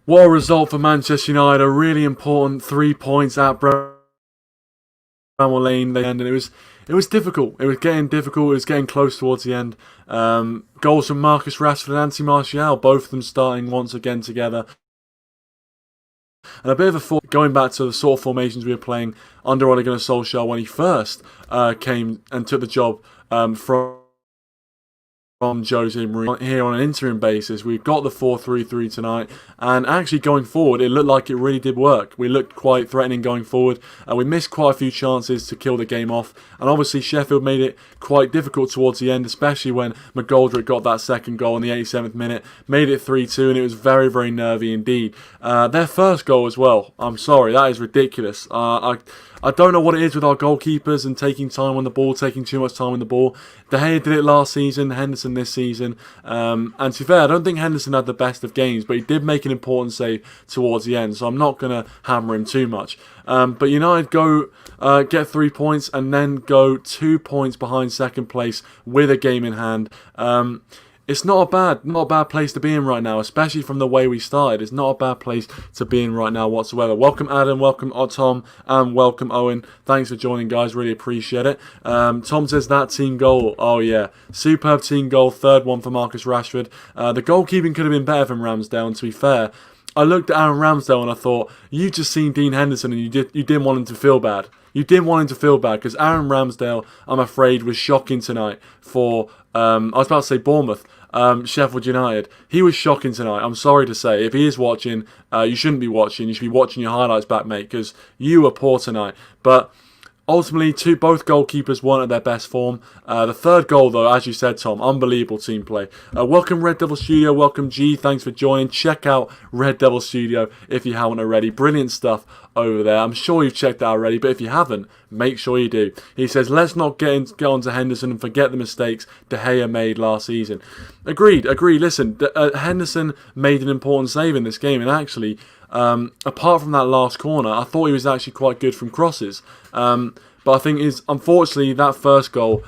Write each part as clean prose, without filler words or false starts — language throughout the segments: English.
What a result for Manchester United. A really important 3 points at Bramall Lane. And it was difficult. It was getting difficult. It was getting close towards the end. Goals from Marcus Rashford and Anthony Martial, both of them starting once again together. And a bit of going back to the sort of formations we were playing under Ole Gunnar Solskjaer when he first came and took the job from Jose Mourinho here on an interim basis. We've got the 4-3-3 tonight, and actually going forward, it looked like it really did work. We looked quite threatening going forward. We missed quite a few chances to kill the game off, and obviously Sheffield made it quite difficult towards the end, especially when McGoldrick got that second goal in the 87th minute, made it 3-2, and it was very, very nervy indeed. Their first goal as well, I'm sorry, that is ridiculous. I don't know what it is with our goalkeepers and taking time on the ball, taking too much time on the ball. De Gea did it last season, Henderson this season. And to be fair, I don't think Henderson had the best of games, but he did make an important save towards the end, so I'm not going to hammer him too much. But United go get 3 points and then go 2 points behind second place with a game in hand. It's not a bad place to be in right now, especially from the way we started. It's not a bad place to be in right now whatsoever. Welcome Adam, welcome Tom, and welcome Owen. Thanks for joining, guys. Really appreciate it. Tom says that team goal. Oh yeah, superb team goal. Third one for Marcus Rashford. The goalkeeping could have been better from Ramsdale. And to be fair, I looked at Aaron Ramsdale and I thought, you just seen Dean Henderson and you didn't want him to feel bad. You didn't want him to feel bad because Aaron Ramsdale, I'm afraid, was shocking tonight for, I was about to say Bournemouth, Sheffield United. He was shocking tonight, I'm sorry to say. If he is watching, you shouldn't be watching. You should be watching your highlights back, mate, because you were poor tonight. But ultimately, both goalkeepers weren't at their best form. The third goal, though, as you said, Tom, unbelievable team play. Welcome Red Devil Studio, welcome G, thanks for joining. Check out Red Devil Studio if you haven't already. Brilliant stuff over there. I'm sure you've checked that already, but if you haven't, make sure you do. He says, let's not get on to Henderson and forget the mistakes De Gea made last season. Agreed. Listen, Henderson made an important save in this game, and actually, apart from that last corner, I thought he was actually quite good from crosses. But I think unfortunately that first goal,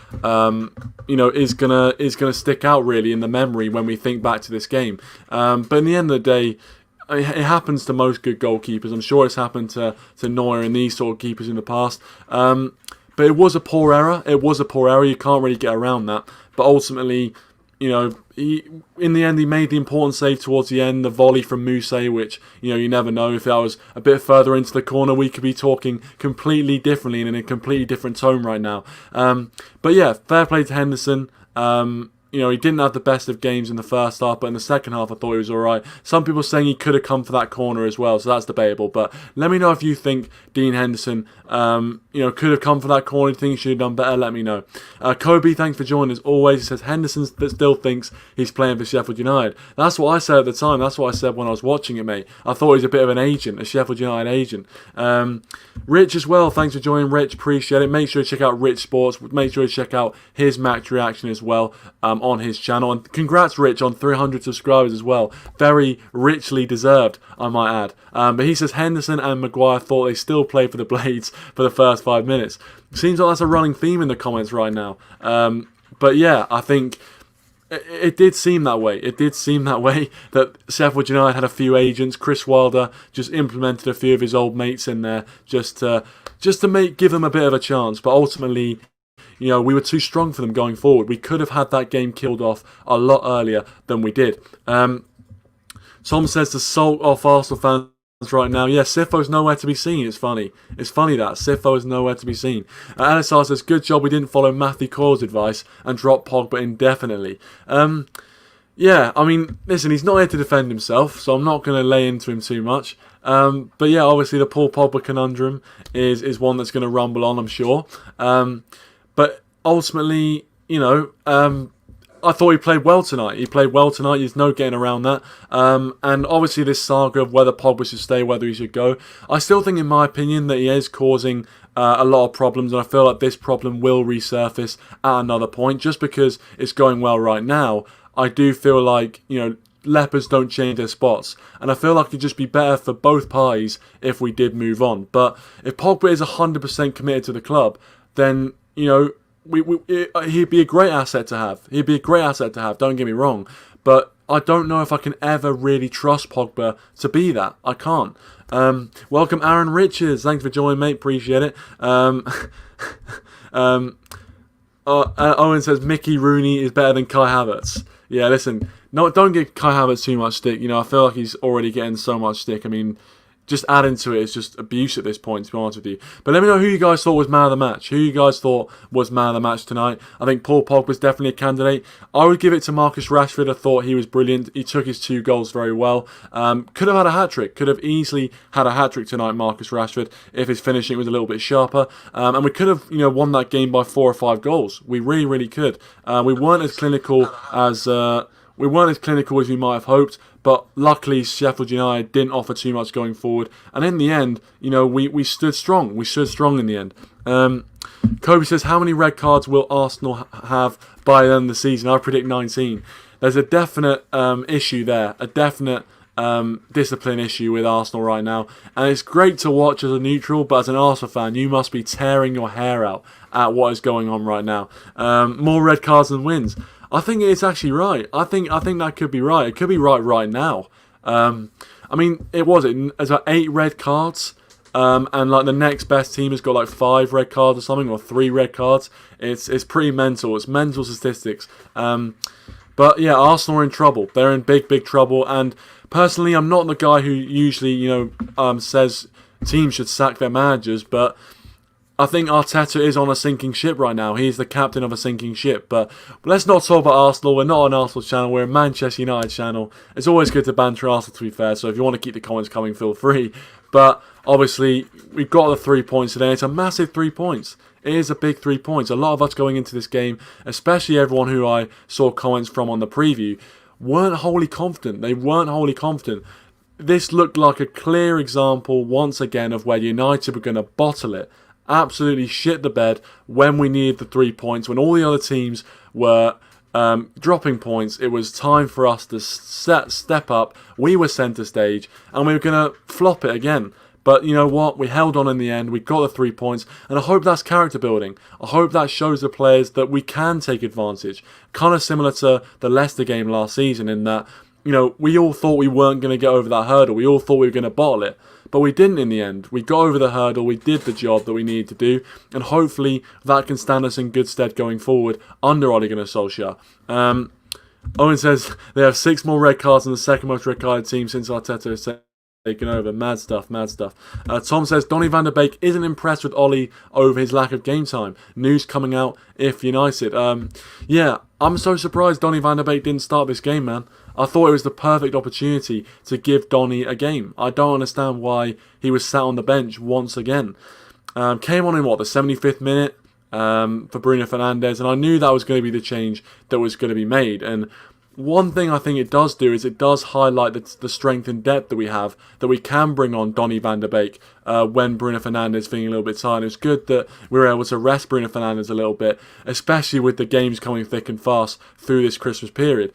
is gonna stick out really in the memory when we think back to this game. But in the end of the day, it happens to most good goalkeepers. I'm sure it's happened to Neuer and these sort of keepers in the past. But it was a poor error. You can't really get around that. But ultimately, in the end, he made the important save towards the end, the volley from Muse, which, you never know. If that was a bit further into the corner, we could be talking completely differently and in a completely different tone right now. But yeah, fair play to Henderson. He didn't have the best of games in the first half, but in the second half I thought he was alright. Some people saying he could have come for that corner as well, so that's debatable. But let me know if you think Dean Henderson, could have come for that corner. You think he should have done better? Let me know. Kobe, thanks for joining as always. He says Henderson still thinks he's playing for Sheffield United. That's what I said at the time. That's what I said when I was watching it, mate. I thought he was a bit of an agent, a Sheffield United agent. Rich as well, thanks for joining, Rich. Appreciate it. Make sure to check out Rich Sports. Make sure to check out his match reaction as well on his channel. And congrats, Rich, on 300 subscribers as well. Very richly deserved, I might add. But he says Henderson and Maguire thought they still played for the Blades for the first 5 minutes. Seems like that's a running theme in the comments right now. But yeah, I think it did seem that way. That Sheffield United had a few agents. Chris Wilder just implemented a few of his old mates in there just to give them a bit of a chance. But ultimately, we were too strong for them going forward. We could have had that game killed off a lot earlier than we did. Tom says the salt off Arsenal fans right now. Yeah, Siffo's nowhere to be seen. It's funny that Siffo is nowhere to be seen. LSR says, good job we didn't follow Matthew Coyle's advice and drop Pogba indefinitely. Yeah, I mean, listen, he's not here to defend himself, so I'm not going to lay into him too much. But yeah, obviously the Paul Pogba conundrum is one that's going to rumble on, I'm sure. But ultimately, I thought he played well tonight. There's no getting around that. And obviously this saga of whether Pogba should stay, whether he should go. I still think, in my opinion, that he is causing a lot of problems. And I feel like this problem will resurface at another point. Just because it's going well right now, I do feel like, leopards don't change their spots. And I feel like it'd just be better for both parties if we did move on. But if Pogba is 100% committed to the club, then, he'd be a great asset to have. Don't get me wrong. But I don't know if I can ever really trust Pogba to be that. I can't. Welcome, Aaron Richards. Thanks for joining, mate. Appreciate it. Owen says Mickey Rooney is better than Kai Havertz. Yeah, listen, no, don't give Kai Havertz too much stick. I feel like he's already getting so much stick. I mean, just adding to it is just abuse at this point, to be honest with you. But let me know who you guys thought was man of the match. Who you guys thought was man of the match tonight. I think Paul Pogba was definitely a candidate. I would give it to Marcus Rashford. I thought he was brilliant. He took his 2 goals very well. Could have had a hat-trick. Could have easily had a hat-trick tonight, Marcus Rashford, if his finishing was a little bit sharper. And we could have, won that game by 4 or 5 goals. We really, really could. We weren't as clinical as... We weren't as clinical as we might have hoped, but luckily Sheffield United didn't offer too much going forward. And in the end, we stood strong. We stood strong in the end. Kobe says, how many red cards will Arsenal have by the end of the season? I predict 19. There's a definite issue there, a definite discipline issue with Arsenal right now. And it's great to watch as a neutral, but as an Arsenal fan, you must be tearing your hair out at what is going on right now. More red cards than wins. I think it's actually right. I think that could be right. It could be right now. It's like 8 red cards, and like the next best team has got like 5 red cards or something, or 3 red cards. It's pretty mental. It's mental statistics. But yeah, Arsenal are in trouble. They're in big trouble. And personally, I'm not the guy who usually says teams should sack their managers, but I think Arteta is on a sinking ship right now. He's the captain of a sinking ship. But let's not talk about Arsenal. We're not an Arsenal channel. We're a Manchester United channel. It's always good to banter Arsenal, to be fair. So if you want to keep the comments coming, feel free. But obviously, we've got the 3 points today. It's a massive 3 points. It is a big 3 points. A lot of us going into this game, especially everyone who I saw comments from on the preview, weren't wholly confident. They weren't wholly confident. This looked like a clear example, once again, of where United were going to bottle it. Absolutely shit the bed when we needed the 3 points, when all the other teams were dropping points. It was time for us to step up. We were centre stage, and we were going to flop it again. But you know what? We held on in the end. We got the 3 points, and I hope that's character building. I hope that shows the players that we can take advantage. Kind of similar to the Leicester game last season, in that we all thought we weren't going to get over that hurdle. We all thought we were going to bottle it. But we didn't in the end. We got over the hurdle, we did the job that we needed to do, and hopefully that can stand us in good stead going forward under Ole Gunnar Solskjaer. Owen says they have 6 more red cards than the second most red carded team since Arteta has taken over. Mad stuff. Tom says Donny van der Beek isn't impressed with Ole over his lack of game time. News coming out if United. Yeah, I'm so surprised Donny van der Beek didn't start this game, man. I thought it was the perfect opportunity to give Donny a game. I don't understand why he was sat on the bench once again. Came on in, the 75th minute for Bruno Fernandes, and I knew that was going to be the change that was going to be made. And one thing I think it does do is it does highlight the strength and depth that we have, that we can bring on Donny van der Beek when Bruno Fernandes is feeling a little bit tired. It was good that we were able to rest Bruno Fernandes a little bit, especially with the games coming thick and fast through this Christmas period.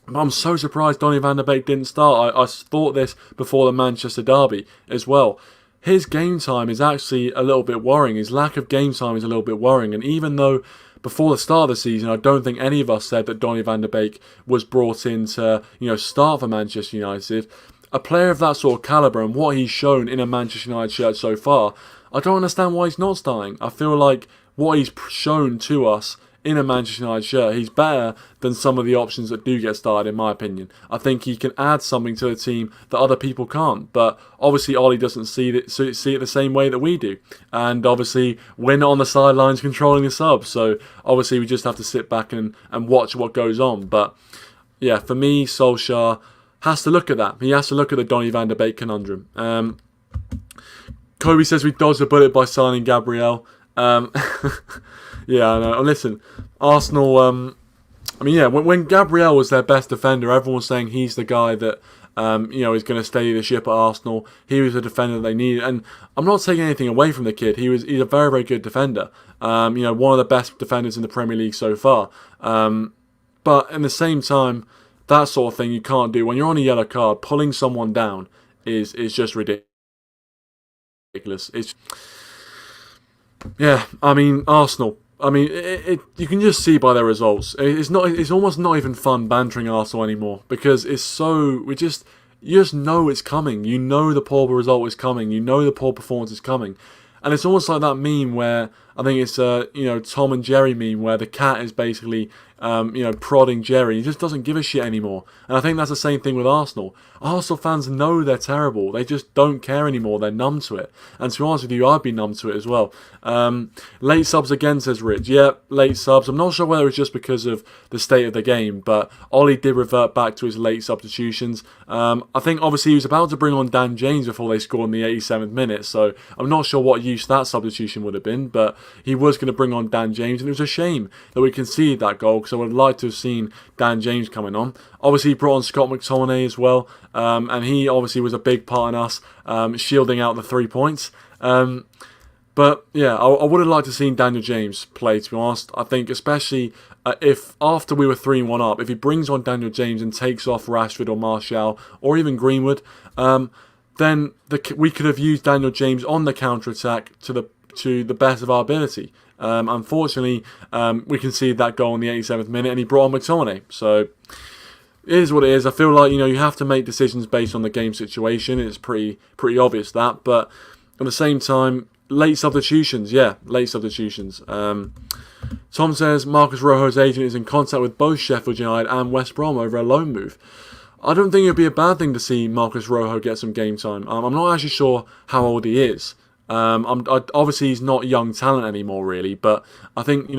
I'm so surprised Donny van der Beek didn't start. I thought this before the Manchester derby as well. His game time is actually a little bit worrying. His lack of game time is a little bit worrying. And even though before the start of the season, I don't think any of us said that Donny van der Beek was brought in to start for Manchester United, a player of that sort of calibre and what he's shown in a Manchester United shirt so far, I don't understand why he's not starting. I feel like what he's shown to us in a Manchester United shirt, he's better than some of the options that do get started, in my opinion. I think he can add something to the team that other people can't. But obviously, Ollie doesn't see it the same way that we do. And obviously, we're not on the sidelines controlling the subs. So obviously, we just have to sit back and watch what goes on. But yeah, for me, Solskjaer has to look at that. He has to look at the Donny van der Beek conundrum. Kobe says we dodged a bullet by signing Gabriel. Yeah, I know. Listen, Arsenal, when Gabriel was their best defender, everyone was saying he's the guy that, is going to steady the ship at Arsenal. He was the defender they needed. And I'm not taking anything away from the kid. He's a very, very good defender. One of the best defenders in the Premier League so far. But at the same time, that sort of thing you can't do. When you're on a yellow card, pulling someone down is just ridiculous. Yeah, Arsenal. I mean, you can just see by their results. It's almost not even fun bantering Arsenal anymore because you just know it's coming. You know the poor result is coming. You know the poor performance is coming. And it's almost like that meme where I think it's Tom and Jerry meme where the cat is basically prodding Jerry. He just doesn't give a shit anymore. And I think that's the same thing with Arsenal. Arsenal fans know they're terrible. They just don't care anymore. They're numb to it. And to be honest with you, I'd be numb to it as well. Late subs again, says Rich. Yeah, late subs. I'm not sure whether it's just because of the state of the game, but Ollie did revert back to his late substitutions. I think obviously he was about to bring on Dan James before they scored in the 87th minute, so I'm not sure what use that substitution would have been, but he was going to bring on Dan James, and it was a shame that we conceded that goal because I would have liked to have seen Dan James coming on. Obviously, he brought on Scott McTominay as well, and he obviously was a big part in us shielding out the 3 points. But yeah, I would have liked to have seen Daniel James play, to be honest. I think especially if after we were 3-1 up, if he brings on Daniel James and takes off Rashford or Martial or even Greenwood, then we could have used Daniel James on the counter-attack to the best of our ability. Unfortunately, we conceded that goal in the 87th minute and he brought on McTominay. So it is what it is. I feel like you have to make decisions based on the game situation. It's pretty obvious that, but at the same time, late substitutions. Yeah, late substitutions. Tom says Marcus Rojo's agent is in contact with both Sheffield United and West Brom over a loan move. I don't think it would be a bad thing to see Marcus Rojo get some game time. I'm not actually sure how old he is. Obviously, he's not young talent anymore, really. But I think,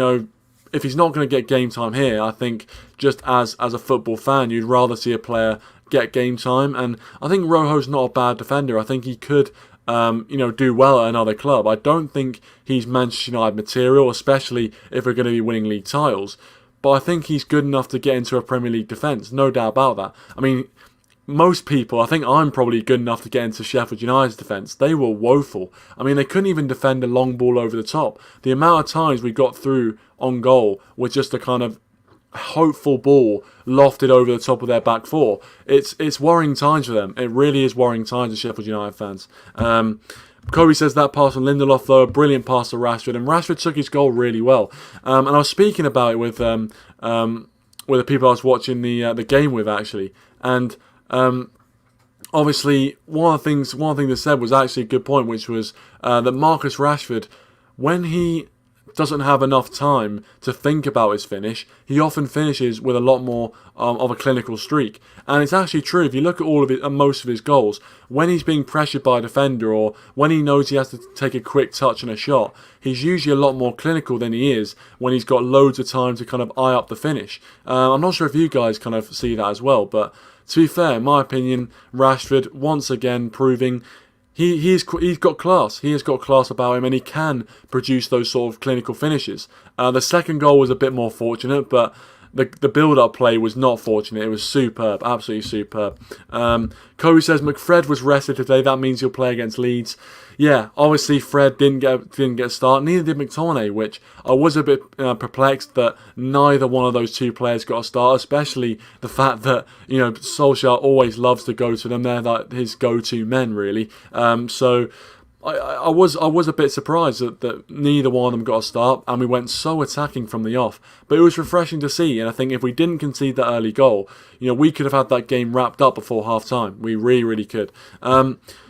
if he's not going to get game time here, I think just as a football fan, you'd rather see a player get game time. And I think Rojo's not a bad defender. I think he could do well at another club. I don't think he's Manchester United material, especially if we're going to be winning league titles. But I think he's good enough to get into a Premier League defence, no doubt about that. I mean, most people, I think I'm probably good enough to get into Sheffield United's defence. They were woeful. I mean, they couldn't even defend a long ball over the top. The amount of times we got through on goal with just a kind of hopeful ball lofted over the top of their back four. It's worrying times for them. It really is worrying times for Sheffield United fans. Kobe says that pass on Lindelof, though, a brilliant pass to Rashford, and Rashford took his goal really well. And I was speaking about it with the people I was watching the game with, actually. And obviously, one thing they said was actually a good point, which was that Marcus Rashford, when he doesn't have enough time to think about his finish, he often finishes with a lot more of a clinical streak. And it's actually true. If you look at most of his goals, when he's being pressured by a defender or when he knows he has to take a quick touch and a shot, he's usually a lot more clinical than he is when he's got loads of time to kind of eye up the finish. I'm not sure if you guys kind of see that as well, but to be fair, in my opinion, Rashford once again proving he's got class. He has got class about him, and he can produce those sort of clinical finishes. The second goal was a bit more fortunate, but the build-up play was not fortunate. It was superb, absolutely superb. Kobe says McFred was rested today. That means he'll play against Leeds. Yeah, obviously Fred didn't get a start. Neither did McTominay, which I was a bit perplexed that neither one of those two players got a start. Especially the fact that Solskjaer always loves to go to them. They're like his go-to men, really. So I was a bit surprised that neither one of them got a start, and we went so attacking from the off. But it was refreshing to see, and I think if we didn't concede that early goal, we could have had that game wrapped up before half time. We really, really could.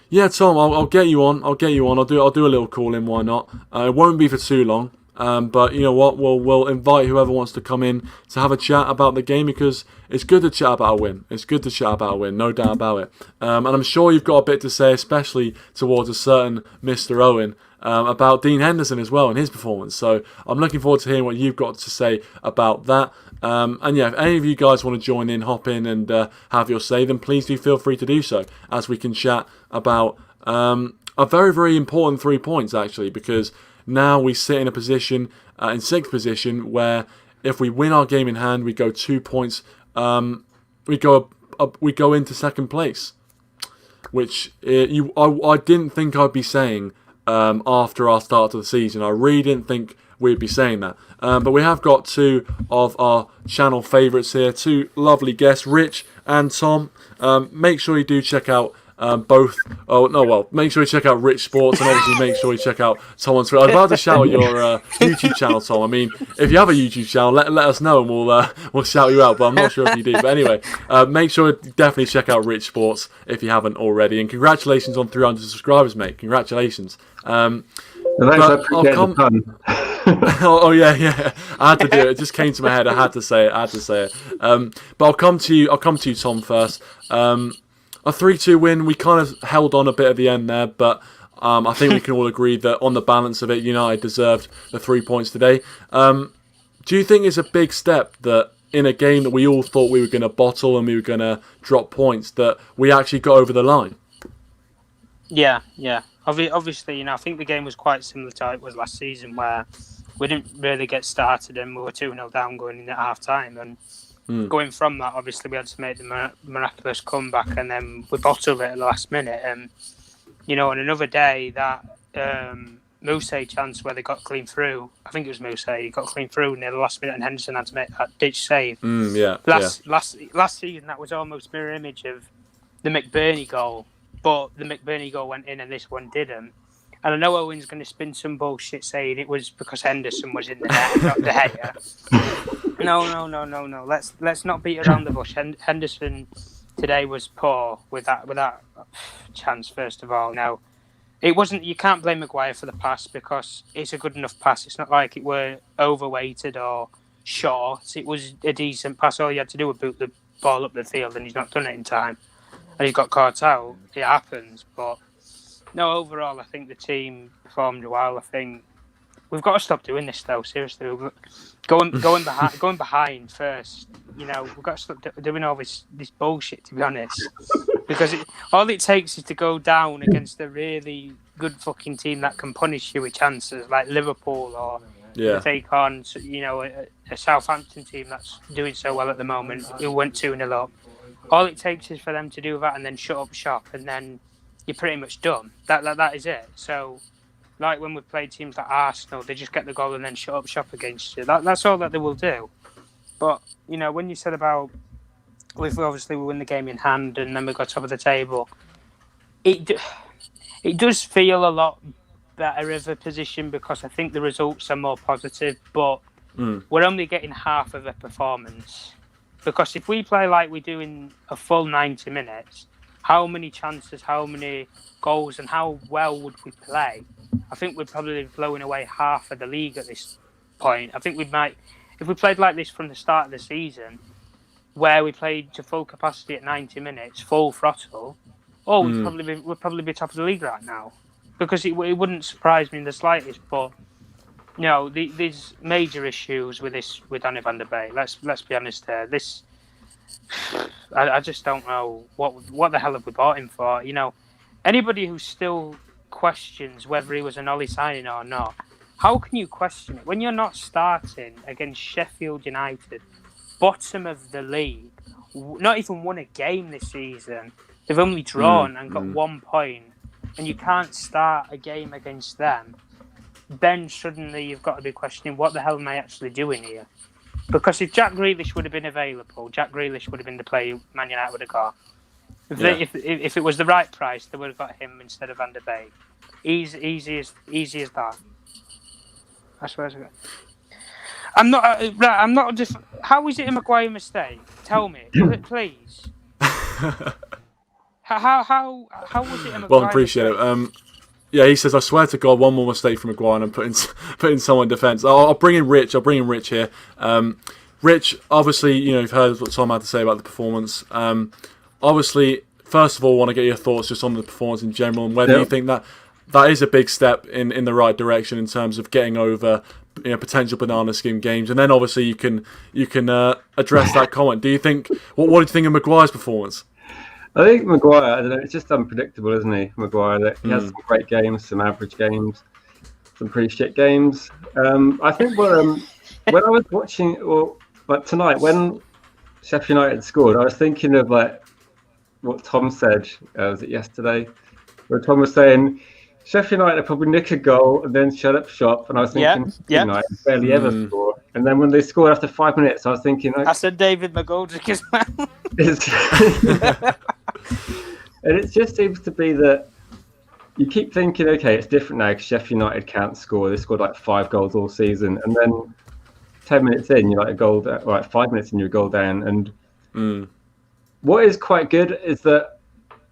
Yeah, Tom, I'll get you on. I'll do a little call in. Why not? It won't be for too long. But you know what? We'll invite whoever wants to come in to have a chat about the game, because it's good to chat about a win. It's good to chat about a win, no doubt about it. And I'm sure you've got a bit to say, especially towards a certain Mr. Owen, about Dean Henderson as well and his performance. So I'm looking forward to hearing what you've got to say about that. And yeah, if any of you guys want to join in, hop in and have your say, then please do feel free to do so, as we can chat about a very, very important 3 points, actually, because now we sit in a position, in sixth position, where if we win our game in hand, we go 2 points. We go into second place, which I didn't think I'd be saying after our start to the season. I really didn't think we'd be saying that. But we have got two of our channel favourites here, two lovely guests, Rich and Tom. Make sure you do check out both. Oh no, well, make sure you check out Rich Sports, and obviously make sure you check out Tom on Twitter. I was about to shout out your YouTube channel, Tom. I mean, if you have a YouTube channel, let us know, and we'll shout you out. But I'm not sure if you do. But anyway, make sure you definitely check out Rich Sports if you haven't already. And congratulations on 300 subscribers, mate. Congratulations. Oh yeah. I had to do it. It just came to my head. I had to say it. But I'll come to you, Tom, first. A 3-2 win. We kind of held on a bit at the end there, but I think we can all agree that on the balance of it, United deserved the 3 points today. Do you think it's a big step that in a game that we all thought we were going to bottle and we were going to drop points, that we actually got over the line? Yeah. Obviously, I think the game was quite similar to how it was last season, where we didn't really get started and we were 2-0 down going in at half-time. And going from that, obviously, we had to make the miraculous comeback, and then we bottled it at the last minute. And, on another day, that Mousse chance where they got clean through, I think it was Mousse, he got clean through near the last minute, and Henderson had to make that ditch save. Last season, that was almost mirror image of the McBurney goal. But the McBurney goal went in and this one didn't. And I know Owen's going to spin some bullshit saying it was because Henderson was in the net, not De Gea. No. Let's not beat around the bush. Henderson today was poor with that chance, first of all. Now, it wasn't. You can't blame Maguire for the pass because it's a good enough pass. It's not like it were overweighted or short. It was a decent pass. All you had to do was boot the ball up the field, and he's not done it in time. And he got caught out. It happens, but no. Overall, I think the team performed well. I think we've got to stop doing this, though. Seriously, going behind first. We've got to stop doing all this bullshit. To be honest, because all it takes is to go down against a really good fucking team that can punish you with chances, like Liverpool, or take on a Southampton team that's doing so well at the moment, who went 2-0 up. All it takes is for them to do that and then shut up shop, and then you're pretty much done. That is it. So, like when we played teams like Arsenal, they just get the goal and then shut up shop against you. That's all that they will do. But, when you said about, we win the game in hand and then we got top of the table, it does feel a lot better of a position because I think the results are more positive, but we're only getting half of a performance. Because if we play like we do in a full 90 minutes, how many chances, how many goals, and how well would we play? I think we'd probably be blowing away half of the league at this point. I think we might, if we played like this from the start of the season, where we played to full capacity at 90 minutes, full throttle, we'd probably be top of the league right now. Because it wouldn't surprise me in the slightest, but these major issues with Donny van der Beek. Let's be honest here. I just don't know what the hell have we bought him for. Anybody who still questions whether he was an Ollie signing or not, how can you question it when you're not starting against Sheffield United, bottom of the league, not even won a game this season? They've only drawn and got 1 point, and you can't start a game against them. Then suddenly you've got to be questioning what the hell am I actually doing here? Because if Jack Grealish would have been available, Jack Grealish would have been the player Man United would have got. If it was the right price, they would have got him instead of Van der Beek. Easy as that. I swear to God. I'm not. How is it a Maguire mistake? Tell me, please. How was it a Maguire? Well, I appreciate it. Yeah, he says, I swear to God, one more mistake from Maguire and I'm putting someone in defence. I'll bring in Rich. Here. Rich, obviously, you've heard what Tom had to say about the performance. Obviously, first of all, I want to get your thoughts just on the performance in general and whether you think that is a big step in the right direction in terms of getting over potential banana skin games. And then obviously you can address that comment. Do you think what do you think of Maguire's performance? I think Maguire, I don't know, it's just unpredictable, isn't he? Maguire, he has some great games, some average games, some pretty shit games. I think when I was watching, tonight, when Sheffield United scored, I was thinking of what Tom said, was it yesterday? Where Tom was saying, Sheffield United probably nick a goal and then shut up shop. And I was thinking, United barely ever score. And then when they scored after 5 minutes, I was thinking... I said David McGoldrick as well. And it just seems to be that you keep thinking, okay, it's different now because Sheffield United can't score. They scored like 5 goals all season, and then 10 minutes in, you're like a goal, or like 5 minutes in, you're a goal down. And what is quite good is that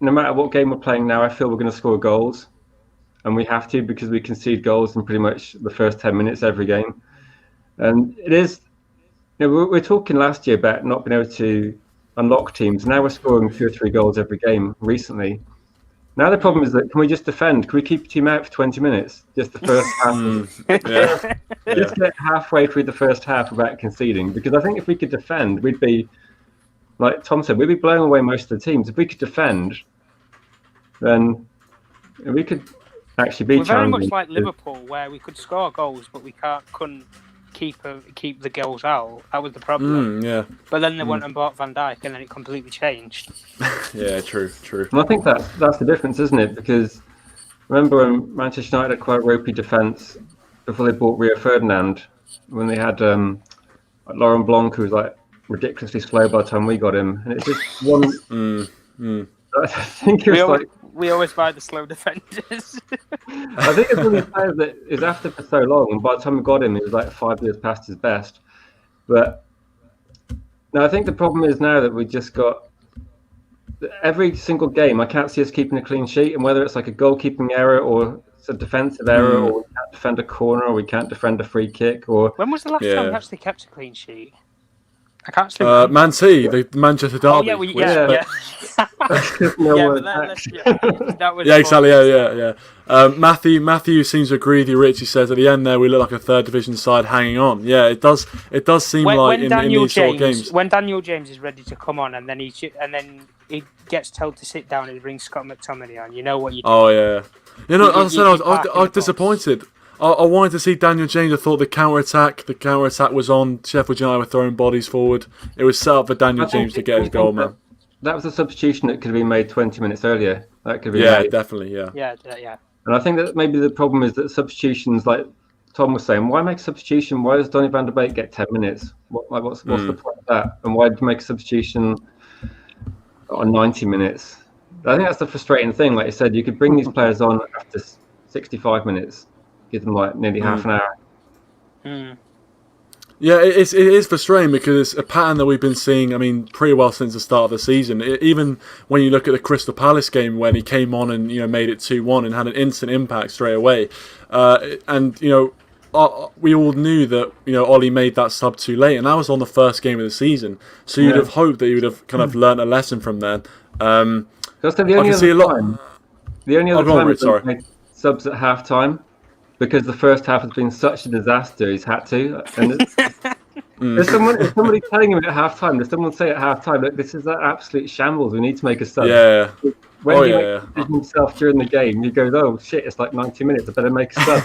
no matter what game we're playing now, I feel we're going to score goals, and we have to because we concede goals in pretty much the first 10 minutes every game. And it is, we're talking last year about not being able to unlock teams. Now we're scoring 2 or 3 goals every game recently. Now the problem is that can we just defend? Can we keep a team out for 20 minutes? Just the first half. Just get halfway through the first half without conceding. Because I think if we could defend, we'd be, like Tom said, we'd be blowing away most of the teams. If we could defend, then we could actually be challenging. We're very much like Liverpool, where we could score goals, but we couldn't keep the goals out. That was the problem. But then they went and bought Van Dijk, and then it completely changed. Yeah, true. And I think that's the difference, isn't it? Because remember when Manchester United had quite a ropey defence before they bought Rio Ferdinand, when they had Laurent Blanc, who was like ridiculously slow by the time we got him, and it's just one. I think it was we always buy the slow defenders. I think it's one of the players that is after for so long, and by the time we got him, he was like 5 years past his best. But no, I think the problem is now that we just got every single game. I can't see us keeping a clean sheet, and whether it's like a goalkeeping error or it's a defensive error, or we can't defend a corner, or we can't defend a free kick. Or when was the last time we actually kept a clean sheet? I can't see. Man City, the Manchester derby. Oh yeah. That was exactly. Yeah. Matthew seems to agree with you, Rich. He says at the end there we look like a third division side hanging on. Yeah, it does seem like in these sort of games. When Daniel James is ready to come on, and then he gets told to sit down and he brings Scott McTominay on, you know what you do. Oh yeah. I was disappointed. I wanted to see Daniel James. I thought the counter attack was on. Sheffield United were throwing bodies forward. It was set up for Daniel James to get his goal, man. That was a substitution that could have been made 20 minutes earlier. That could have been made. Definitely, yeah. And I think that maybe the problem is that substitutions, like Tom was saying, why make a substitution? Why does Donny van der Beek get 10 minutes? What's the point of that? And why did you make a substitution on 90 minutes? I think that's the frustrating thing. Like you said, you could bring these players on after 65 minutes. Give them like nearly half an hour. Yeah, it is frustrating because it's a pattern that we've been seeing, I mean, pretty well since the start of the season. Even when you look at the Crystal Palace game when he came on and made it 2-1 and had an instant impact straight away. And we all knew that Ollie made that sub too late, and that was on the first game of the season. So you'd have hoped that he would have kind of learnt a lesson from there. That's the only other time made subs at half time. Because the first half has been such a disaster, he's had to. And there's somebody telling him at half time. There's someone say at half time, look, this is an absolute shambles. We need to make a sub. Yeah. When he makes himself during the game, he goes, oh shit, it's like 90 minutes. I better make a sub.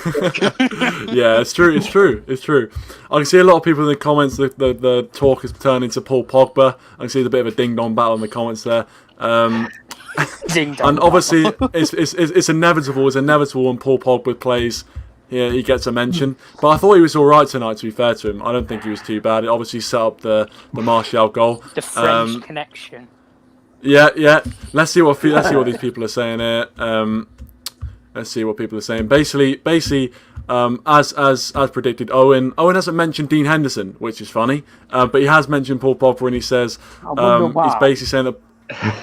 Yeah, it's true. I can see a lot of people in the comments. The talk has turned into Paul Pogba. I can see there's a bit of a ding-dong battle in the comments there. And obviously, it's inevitable. It's inevitable when Paul Pogba plays. Yeah, he gets a mention. But I thought he was all right tonight. To be fair to him, I don't think he was too bad. It obviously set up the Martial goal. The French connection. Yeah. Let's see what these people are saying here. Let's see what people are saying. Basically, as predicted, Owen hasn't mentioned Dean Henderson, which is funny. But he has mentioned Paul Pogba, and he says he's basically saying that.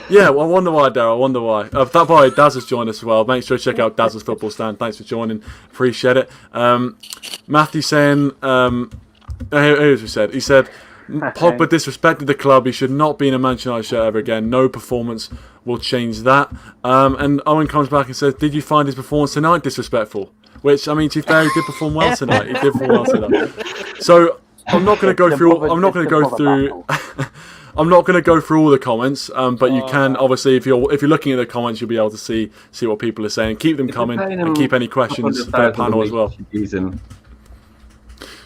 Yeah, well, I wonder why, Darryl. I wonder why. That boy Daz has joined us as well. Make sure to check out Daz's football stand. Thanks for joining. Appreciate it. Matthew saying, here's what he said. He said, Pogba disrespected the club. He should not be in a Manchester United shirt ever again. No performance will change that. And Owen comes back and says, did you find his performance tonight disrespectful? Which, I mean, to be fair, he did perform well tonight. So I'm not going to go through. I'm not going to go through all the comments, but you can obviously, if you're looking at the comments, you'll be able to see what people are saying. Keep them coming and keep any questions for the panel as well.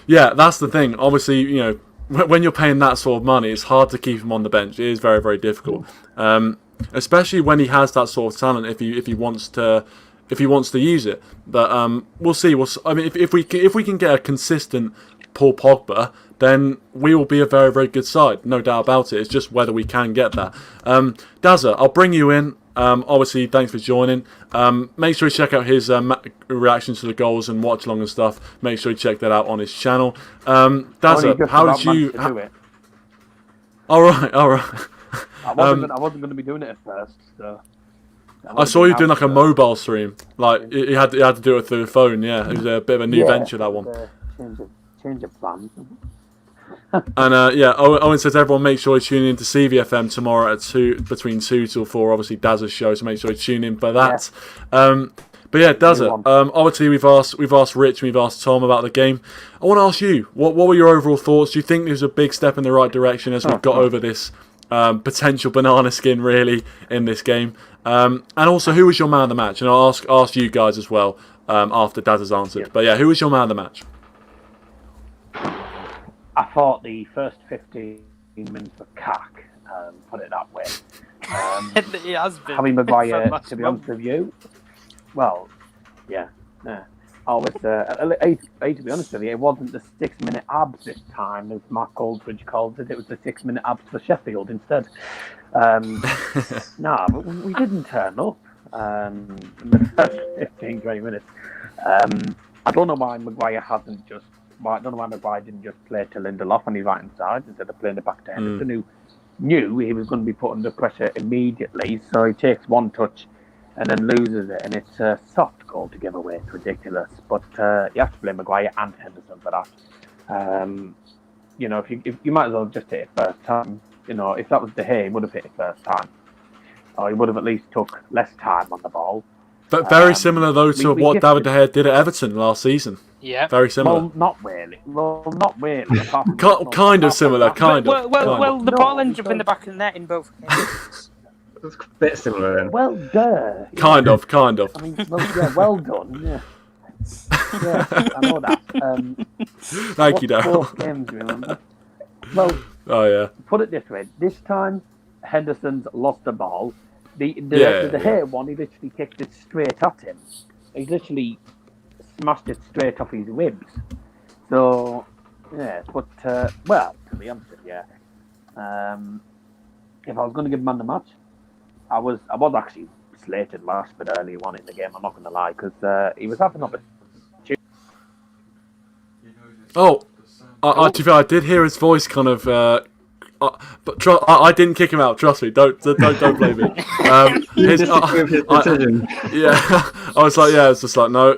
Yeah, that's the thing. Obviously, when you're paying that sort of money, it's hard to keep him on the bench. It is very, very difficult, especially when he has that sort of talent. If he wants to use it, but we'll see. I mean, if we can get a consistent Paul Pogba, then we will be a very, very good side, no doubt about it. It's just whether we can get that. Dazza, I'll bring you in. Obviously, thanks for joining. Make sure you check out his reactions to the goals and watch along and stuff. Make sure you check that out on his channel. Dazza, how did you? Do it. All right. I wasn't going to be doing it at first, so. I saw you doing like a mobile stream. Like you had to do it through the phone. Yeah, it was a bit of a new venture, that one. Change of plans. And Owen says everyone make sure you tune in to CVFM tomorrow at between 2 till 4. Obviously Dazza's show, so make sure you tune in for that. Yeah. But yeah, Dazza. Obviously we've asked Rich and we've asked Tom about the game. I want to ask you, what were your overall thoughts? Do you think it was a big step in the right direction as we've got over this potential banana skin really in this game? And also, who was your man of the match? And I'll ask you guys as well after Dazza's answered. Yeah. But yeah, who was your man of the match? I thought the first 15 minutes were cack, put it that way. It has been. Harry Maguire, to be honest with you, well, yeah. I was, to be honest with you, it wasn't the 6-minute abs this time, as Mark Goldridge calls it. It was the 6-minute abs for Sheffield instead. But we didn't turn up in the first 15-20 minutes. I don't know why Maguire didn't just play to Lindelof on his right hand side instead of playing it back to Henderson, who knew he was going to be put under pressure immediately. So he takes one touch and then loses it, and it's a soft goal to give away. It's ridiculous, but you have to blame Maguire and Henderson for that. If you might as well just hit it first time. If that was De Gea, he would have hit it first time, or he would have at least took less time on the ball. But very similar though to what David De Gea did at Everton last season. Yeah, very similar. Well, not really. Kind of similar. Well, the ball ended up in the back of the net in both games. It's a bit similar then. Well, duh. Kind of. I mean, well done. Yeah. Yeah, I know that. Thank you, Darryl. Games, remember? Well, put it this way. This time, Henderson's lost the ball. The Gea one, he literally kicked it straight at him. He literally smashed it straight off his ribs. So, yeah, but, to be honest with you, if I was going to give man the match, I was actually slated last bit early on in the game, I'm not going to lie, because he was having opportunity. I did hear his voice kind of, but I didn't kick him out. Trust me. Don't blame me. His decision. I was like, it's just like no.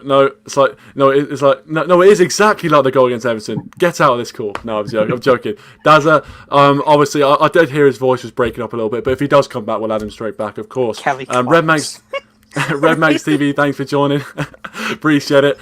It's like no. It's like no. It is exactly like the goal against Everton. Get out of this call. No, I'm joking. Dazza, obviously, I did hear his voice was breaking up a little bit, but if he does come back, we'll add him straight back, of course. Kelly Red Max TV, thanks for joining. Appreciate it.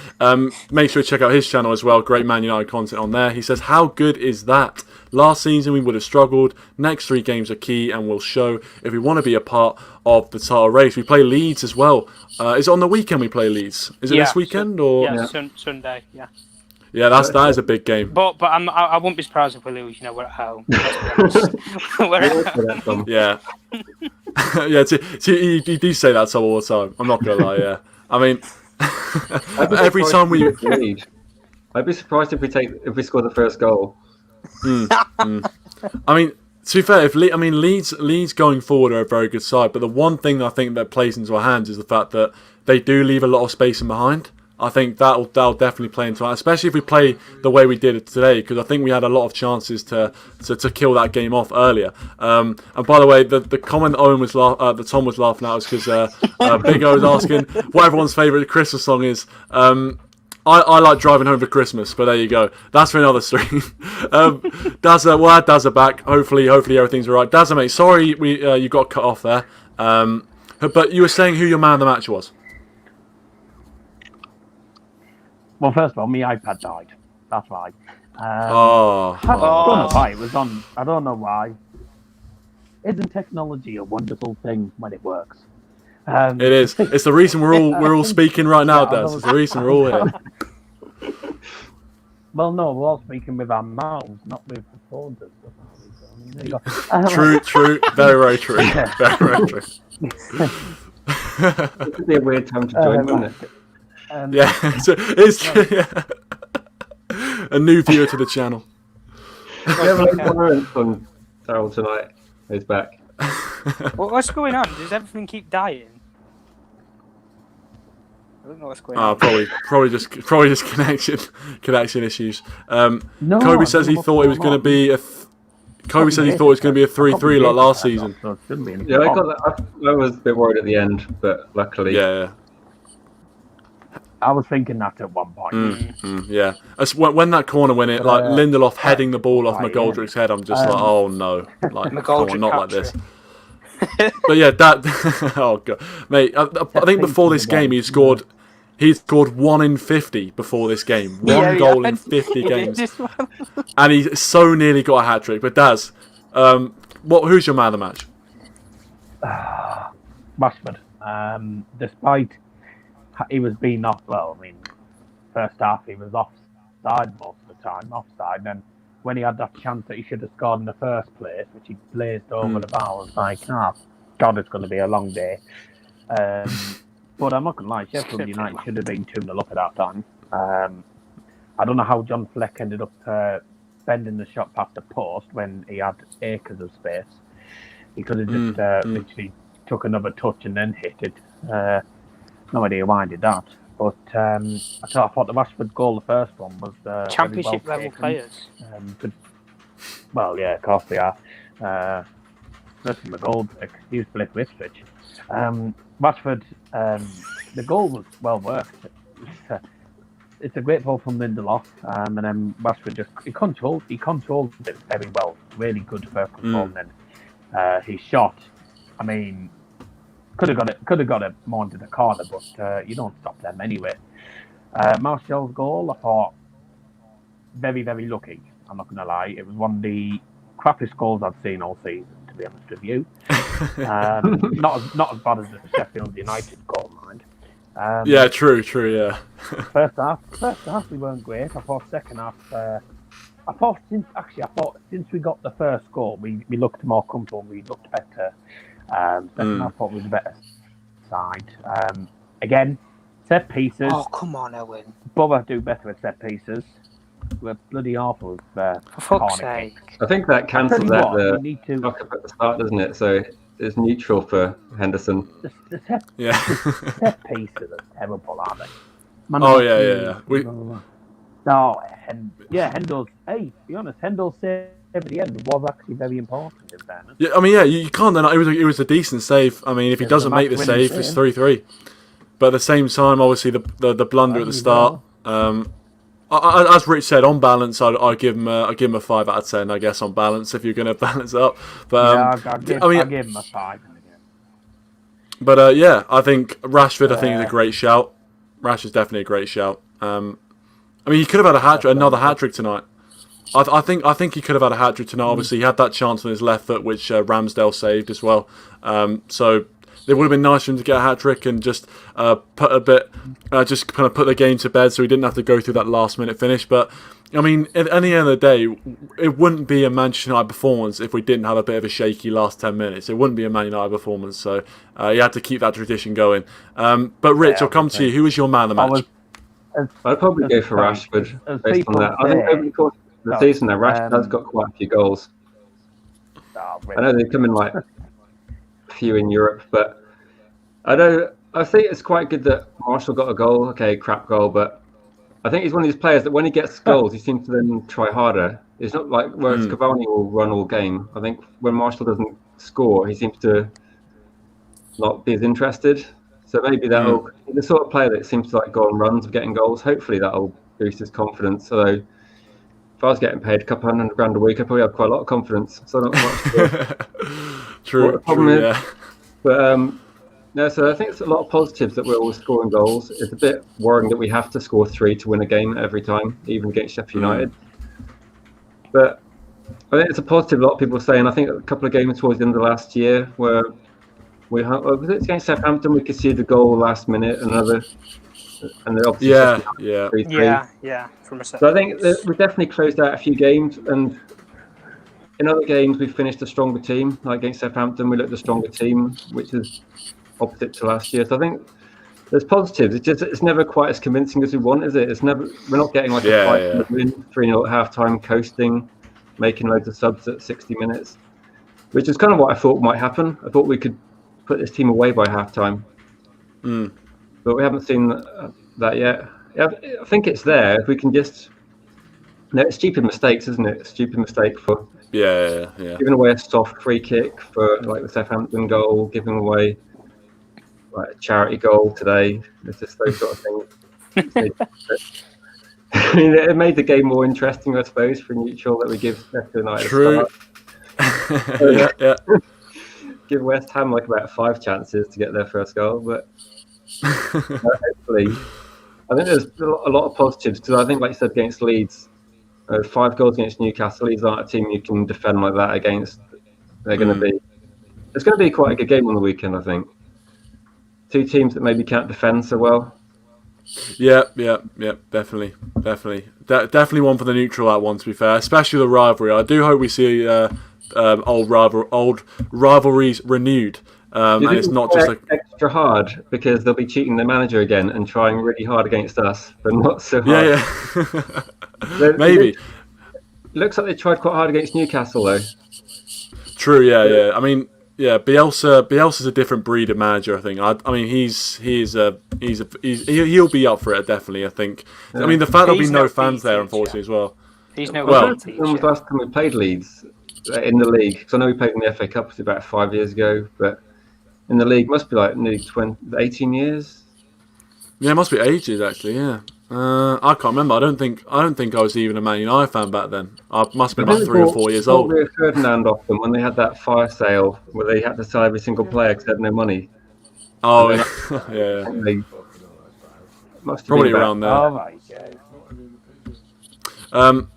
Make sure to check out his channel as well. Great Man United content on there. He says, how good is that? Last season we would have struggled. Next 3 games are key and will show if we want to be a part of the title race. We play Leeds as well. Is it on the weekend we play Leeds? Is it this weekend or? Yeah, Sunday. Yeah. Yeah, that is a big game. But I won't be surprised if we lose. We're at home. Yeah. You do say that all the time. I'm not gonna lie. Yeah. I mean, every time we lead. I'd be surprised if we score the first goal. I mean, to be fair, Leeds going forward are a very good side, but the one thing I think that plays into our hands is the fact that they do leave a lot of space in behind. I think that'll definitely play into it, especially if we play the way we did it today, because I think we had a lot of chances to kill that game off earlier. And by the way, the comment that Tom was laughing at was because Big O was asking what everyone's favourite Christmas song is. I like Driving Home for Christmas, but there you go. That's for another stream. Dazza, we'll add Dazza back. Hopefully everything's all right. Dazza, mate, sorry you got cut off there. But you were saying who your man of the match was. Well, first of all, my iPad died. That's why. I don't know why it was on. I don't know why. Isn't technology a wonderful thing when it works? It is. It's the reason we're all speaking right now, Daz. It's the reason we're all here. Well, no, we're all speaking with our mouths, not with the phones. True. Very, very true. Very, very true. It would be a weird time to join, wouldn't it? It's true. Yeah. A new viewer to the channel. We have a on Darryl tonight. He's back. What's going on? Does everything keep dying? I don't know what's going on. Probably just connection issues. No, Kobe I says don't he know thought it was what's going to going be a. Kobe says he thought it was going to be a 3-3 like last season. So it shouldn't be anything Yeah, I wrong. got that. I was a bit worried at the end, but luckily, Yeah. I was thinking that at one point. Yeah. When that corner went in, like Lindelof heading the ball off right, McGoldrick's head, I'm just like, oh no, like come McGoldrick on, not like capture. this. But yeah, that. Oh god, mate. I think before this game he scored 1 in 50 before this game. One goal in 50 games, and he so nearly got a hat trick. But Daz, who's your man of the match? Rashford. Despite he was being off, first half he was offside most of the time, offside, and when he had that chance that he should have scored in the first place, which he blazed over the bar, I was like, God, it's going to be a long day. But I'm not going to lie, Sheffield United should have been 2-0 up at that time. I don't know how John Fleck ended up bending the shot past the post when he had acres of space. He could have just literally took another touch and then hit it. No idea why I did that. But I thought the Rashford goal, the first one, was Championship very well level taken. players. Good. Well, yeah, of course they are. Victor McGoldrick, he used to play for Ipswich. Rashford, the goal was well worked. It's a great ball from Lindelof, and then Rashford he controlled it very well. Really good first control, and then his shot. I mean, could have got it more into the corner, but you don't stop them anyway. Martial's goal, I thought, very, very lucky. I'm not going to lie. It was one of the crappiest goals I've seen all season, to be honest with you. Not as bad as the Sheffield United goal, mind. Yeah, true, yeah. First half we weren't great. I thought second half. I thought since we got the first goal, we looked more comfortable. We looked better. Second half, I thought was a better side. Again, set pieces. Oh, come on, Owen. Borough do better at set pieces. We're bloody awful with For fuck's sake. I think that cancels out the we need to. knock-up at the start, doesn't it? So it's neutral for Henderson. The set pieces are terrible, aren't they? Yeah. Hendel's. Hey, to be honest, Hendel's save at the end was actually very important in fairness. Yeah, I mean, yeah, you can't deny it was a decent save. I mean, if he doesn't make the save, it's 3-3. But at the same time, obviously the blunder at the start. As Rich said, on balance, I'd give him a 5 out of 10. I guess on balance, if you're going to balance it up. But I give him a 5. But I think Rashford. I think is a great shout. Rashford's definitely a great shout. I mean, he could have had another hat trick tonight. I think he could have had a hat trick tonight. Obviously, he had that chance on his left foot, which Ramsdale saved as well. So it would have been nice for him to get a hat trick and just put the game to bed, so he didn't have to go through that last minute finish. But I mean, at the end of the day, it wouldn't be a Manchester United performance if we didn't have a bit of a shaky last 10 minutes. It wouldn't be a Man United performance. So you had to keep that tradition going. But Rich, I'll come to you. Who was your man of the match? I'd probably go for Rashford based on that. I think over the course of the season, Rashford has got quite a few goals. I know they come in like a few in Europe, but I think it's quite good that Martial got a goal. Okay, crap goal, but I think he's one of these players that when he gets goals, he seems to then try harder. It's not like whereas Cavani will run all game. I think when Martial doesn't score, he seems to not be as interested. So maybe that'll the sort of player that seems to like go on runs of getting goals. Hopefully that'll boost his confidence. Although if I was getting paid a couple $100,000 a week, I'd probably have quite a lot of confidence. So not much. True. Yeah. But no, so I think it's a lot of positives that we're always scoring goals. It's a bit worrying that we have to score 3 to win a game every time, even against Sheffield United. But I think it's a positive. A lot of people are saying. I think a couple of games towards the end of last year where was it against Southampton? We conceded a goal last minute, and then obviously yeah. So I think that we definitely closed out a few games, and in other games we finished a stronger team. Like against Southampton, we looked a stronger team, which is opposite to last year. So I think there's positives. It's never quite as convincing as we want, is it? We're not getting like a 3-0 at half time, coasting, making loads of subs at 60 minutes. which is kind of what I thought might happen. I thought we could put this team away by half-time. But we haven't seen that yet. I think it's there. If we can just... No, it's stupid mistakes, isn't it? Stupid mistake for giving away a soft free kick for like the Southampton goal, giving away like a charity goal today. It's just those sort of things. I mean, it made the game more interesting, I suppose, for neutral that we give Sheffield United True. a start. Give West Ham like about 5 chances to get their first goal, but hopefully, I think there's a lot of positives because I think, like you said, against Leeds, 5 goals against Newcastle. Leeds aren't a team you can defend like that against. They're going to be. It's going to be quite a good game on the weekend, I think. 2 teams that maybe can't defend so well. Yeah, definitely. Definitely one for the neutral, that one, to be fair, especially the rivalry. I do hope we see old rivalries renewed. And it's not just extra hard because they'll be cheating their manager again and trying really hard against us, but not so hard. Maybe. Looks like they tried quite hard against Newcastle, though. True. Yeah. I mean, Bielsa's a different breed of manager. I think. I mean, he'll be up for it definitely. I think. I mean, the fact there'll be no fans there, unfortunately, as well. He's no when was the last time we played Leeds in the league? Because I know we played in the FA Cup about 5 years ago, but in the league must be like nearly 18 years. Yeah, it must be ages actually. Yeah. I can't remember. I don't think I was even a Man United fan back then. I must have been about 3 or 4 years old. Rio Ferdinand off them when they had that fire sale where they had to sell every single player because they had no money. Oh, yeah. They must have Probably been around there. Oh my God.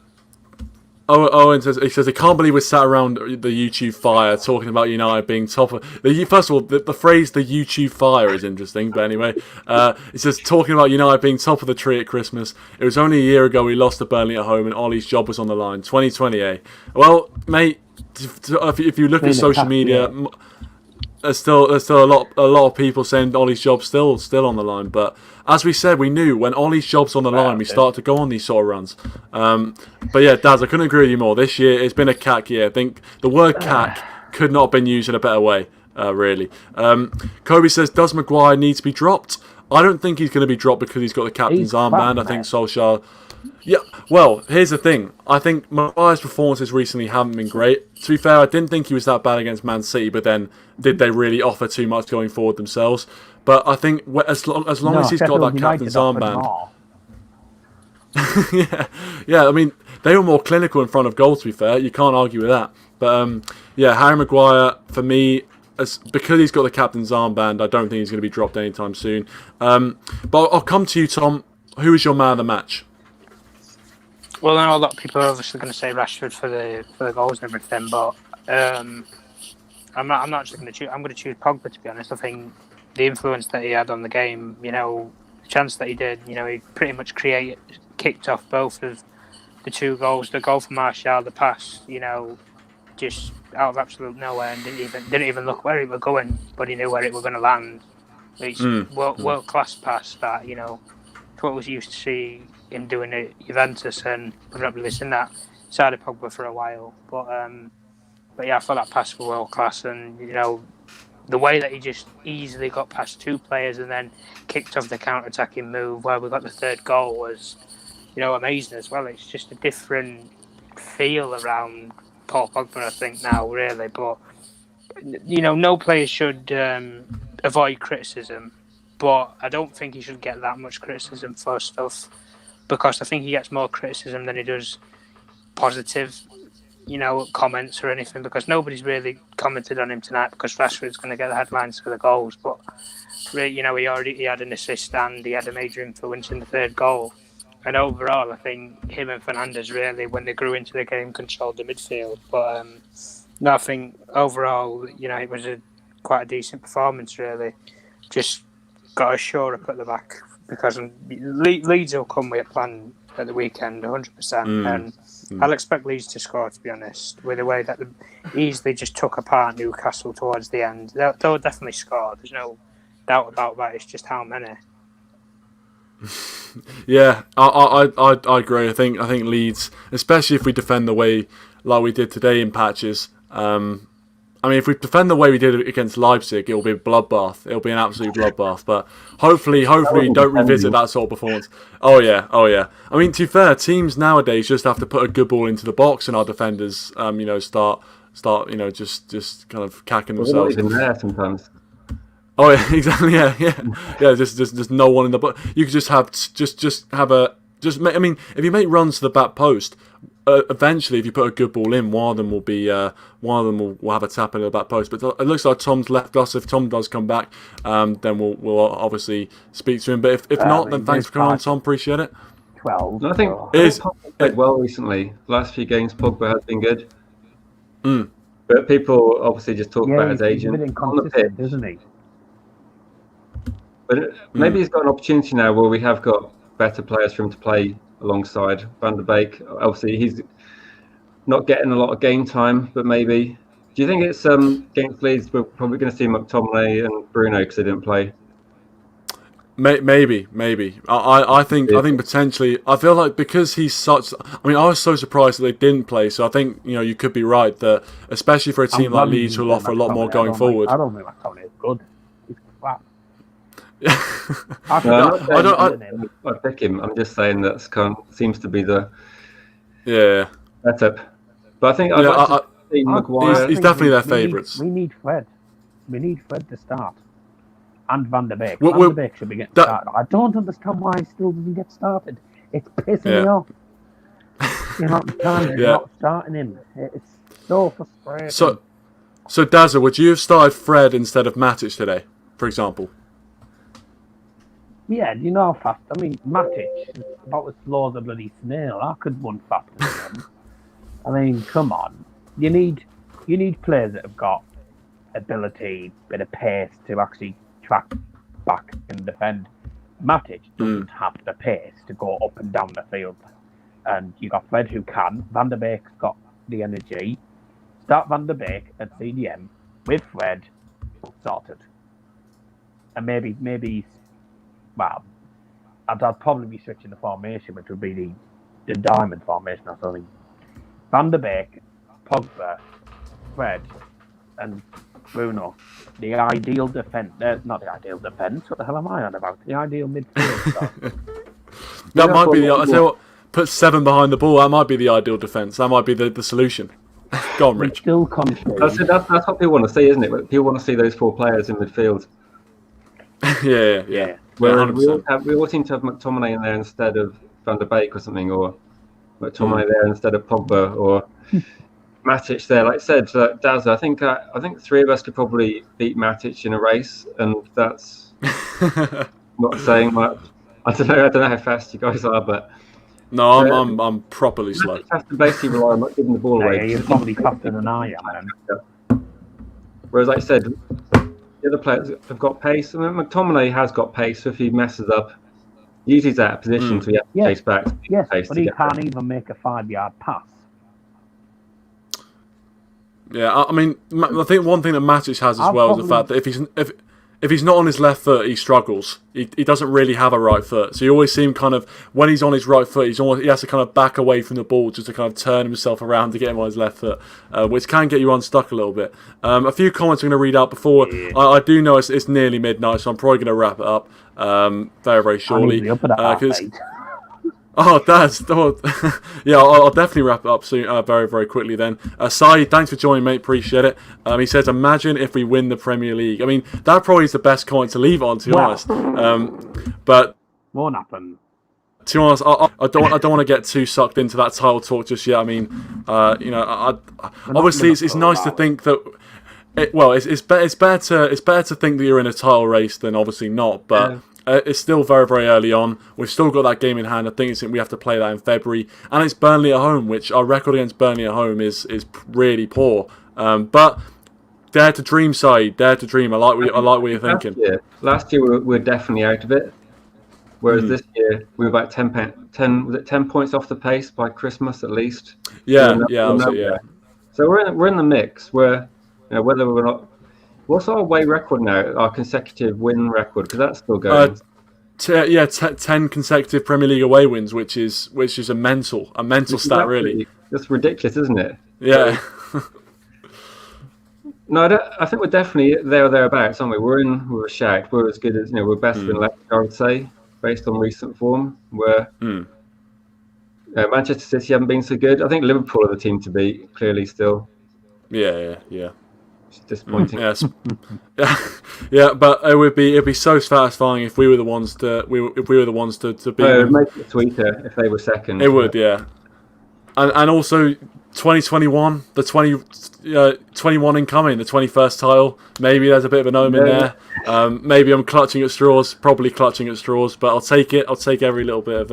Owen says he can't believe we sat around the YouTube fire talking about United being top of first of all the phrase the YouTube fire is interesting, but anyway, it says talking about United being top of the tree at Christmas. It was only a year ago we lost to Burnley at home and Ollie's job was on the line. 2020, eh? Well, mate, if you look at social media, there's still a lot of people saying Ollie's job's still on the line, but as we said, we knew when Ollie's job's on the line, we start to go on these sort of runs. But yeah, Daz, I couldn't agree with you more. This year, it's been a cack year. I think the word cack could not have been used in a better way, really. Kobe says, does Maguire need to be dropped? I don't think he's going to be dropped because he's got the captain's armband. I think Solskjaer... Yeah, well, here's the thing. I think Maguire's performances recently haven't been great. To be fair, I didn't think he was that bad against Man City, but then did they really offer too much going forward themselves? But I think as long as he's got that captain's armband... yeah. I mean, they were more clinical in front of goal, to be fair. You can't argue with that. But, Harry Maguire, for me, because he's got the captain's armband, I don't think he's going to be dropped anytime soon. But I'll come to you, Tom. Who is your man of the match? Well, I know a lot of people are obviously going to say Rashford for the goals and everything, but I'm not just going to choose. I'm going to choose Pogba, to be honest. I think the influence that he had on the game, the chance that he did, he pretty much kicked off both of the 2 goals. The goal for Martial, the pass, just out of absolute nowhere, and didn't even look where it was going, but he knew where it was going to land. It's world class pass that what was used to see him doing at Juventus, and we've not really seen that side of Pogba for a while. But yeah, I thought that pass was world class, and the way that he just easily got past 2 players and then kicked off the counter-attacking move where we got the 3rd goal was, amazing as well. It's just a different feel around Paul Pogba, I think, now, really. But, no player should avoid criticism, but I don't think he should get that much criticism for stuff, because I think he gets more criticism than he does positive comments or anything, because nobody's really commented on him tonight because Rashford's going to get the headlines for the goals, but he had an assist and he had a major influence in the 3rd goal. And overall, I think him and Fernandes really, when they grew into the game, controlled the midfield. But I think overall, it was quite a decent performance, really. Just got to shore up at the back, because Leeds will come with a plan at the weekend, 100%. And I'll expect Leeds to score, to be honest, with the way that they easily just took apart Newcastle towards the end. They'll definitely score. There's no doubt about that. It's just how many. Yeah, I agree. I think Leeds, especially if we defend the way like we did today in patches, I mean, if we defend the way we did against Leipzig, it'll be a bloodbath. It'll be an absolute bloodbath. But hopefully, don't revisit that sort of performance. Oh yeah. I mean, to be fair, teams nowadays just have to put a good ball into the box, and our defenders, start, just kind of cacking themselves. They're not even there sometimes. Oh yeah, exactly. Yeah. Just no one in the box. You could just have I mean, if you make runs to the back post, eventually, if you put a good ball in, one of them will have a tap into the back post. But it looks like Tom's left us. If Tom does come back, then we'll obviously speak to him. But if not, then thanks for coming on, Tom. Appreciate it. 12. I think Pogba played well recently. The last few games, Pogba has been good. But people obviously just talk about his agent on the pitch, isn't he? But maybe he's got an opportunity now where we have got better players for him to play alongside Van der Beek. Obviously, he's not getting a lot of game time, but maybe. Do you think it's against Leeds we're probably going to see McTominay and Bruno because they didn't play? Maybe. I think potentially. I feel like because he's such. I mean, I was so surprised that they didn't play. So I think you could be right that especially for a team like Leeds who'll offer a lot more going forward. I don't think McTominay is good. He's crap. I pick him. I'm just saying that seems to be the setup. But I think I'd like to see Maguire. He's definitely their favourites. We need Fred. We need Fred to start. And Van der Beek. Van der Beek should be getting started. I don't understand why he still doesn't get started. It's pissing me off. Not starting him. It's so frustrating. So Dazza, would you have started Fred instead of Matic today, for example? Yeah, do you know how fast? I mean, Matic is about as slow as a bloody snail. I could run faster than him. I mean, come on. You need players that have got ability, bit of pace to actually track back and defend. Matic doesn't have the pace to go up and down the field. And you got Fred who can. Van der Beek's got the energy. Start Van der Beek at CDM with Fred sorted. And maybe well, I'd probably be switching the formation, which would be the diamond formation or something. Van der Beek, Pogba, Fred, and Bruno. The ideal defence. Not the ideal defence. What the hell am I on about? The ideal midfield. That might be the. I tell you what. Put 7 behind the ball. That might be the ideal defence. That might be the solution. Go on, Rich. Still concede. That's what people want to see, isn't it? People want to see those 4 players in midfield. Yeah. Well, we all seem to have McTominay in there instead of Van der Beek or something, or McTominay there instead of Pogba, or Matic there. Like I said, Daz, I think 3 of us could probably beat Matic in a race, and that's not saying much. I don't know how fast you guys are, but no, I'm properly slow. You have to basically rely on not giving the ball away. Yeah, you're probably faster than I am. Whereas, like I said, the other players have got pace. I mean, McTominay has got pace. So if he messes up, usually he's out of position, so he has to chase back. Yes, but he can't even make a 5-yard pass. Yeah, I mean, I think one thing that Matic has as well is the fact that if he's not on his left foot, he struggles. He doesn't really have a right foot, so you always see him kind of when he's on his right foot, he has to kind of back away from the ball just to kind of turn himself around to get him on his left foot, which can get you unstuck a little bit. A few comments I'm going to read out before. I do know it's nearly midnight, so I'm probably going to wrap it up very, very shortly. Oh, yeah, I'll definitely wrap it up soon, very, very quickly then. Sai, thanks for joining, mate. Appreciate it. He says, imagine if we win the Premier League. I mean, that probably is the best comment to leave on, to be honest. But won't happen. To be honest, I don't want to get too sucked into that title talk just yet. I mean, obviously it's nice to think that. It's better to think that you're in a title race than obviously not, but. Yeah. It's still very, very early on. We've still got that game in hand. I think we have to play that in February. And it's Burnley at home, which our record against Burnley at home is really poor. But dare to dream, Saeed. Dare to dream. I like what you're thinking. Last year we were definitely out of it. Whereas this year we were about 10 points off the pace by Christmas at least. Yeah. So we're in the mix. Where whether we're not. What's our away record now? Our consecutive win record, because that's still going. 10 consecutive Premier League away wins, which is a mental stat, really. That's ridiculous, isn't it? Yeah. No, I think we're definitely there or thereabouts, aren't we? We're in with a shout. We're as good as we're best in Leicester, I would say, based on recent form. Where Manchester City haven't been so good. I think Liverpool are the team to beat. Clearly, still. Yeah. It's disappointing. Yes. Yeah, but it'd be so satisfying if we were the ones to beat It them. would make it sweeter if they were second. It would, yeah. And also 2021, the 21 incoming, the 21st title. Maybe there's a bit of an omen there. Maybe I'm clutching at straws, probably clutching at straws, but I'll take it. I'll take every little bit of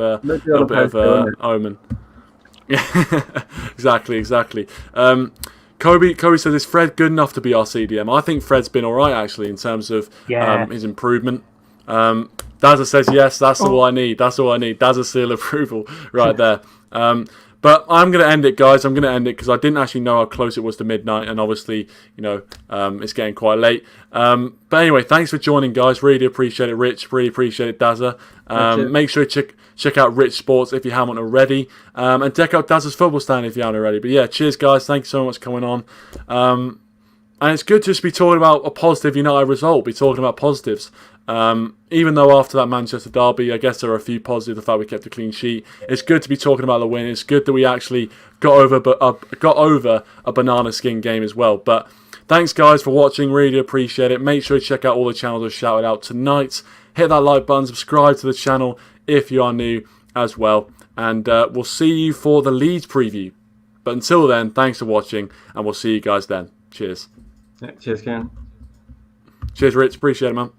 omen. Yeah, exactly. Kobe says, is Fred good enough to be our CDM? I think Fred's been all right, actually, in terms of his improvement. Dazza says, yes, that's all I need. Dazza seal approval right there. But I'm going to end it, guys. I'm going to end it because I didn't actually know how close it was to midnight. And obviously, it's getting quite late. But anyway, thanks for joining, guys. Really appreciate it, Rich. Really appreciate it, Dazza. Make sure you check out Rich Sports if you haven't already. And check out Dazza's Football Stand if you haven't already. But yeah, cheers, guys. Thank you so much for coming on. And it's good to just be talking about a positive United result, be talking about positives. Even though after that Manchester derby, I guess there are a few positives, the fact we kept a clean sheet. It's good to be talking about the win. It's good that we actually got over a banana skin game as well. But thanks, guys, for watching. Really appreciate it. Make sure you check out all the channels I've shouted out tonight. Hit that like button, subscribe to the channel if you are new as well. And we'll see you for the Leeds preview. But until then, thanks for watching, and we'll see you guys then. Cheers. Yeah, cheers, Ken. Cheers, Rich. Appreciate it, man.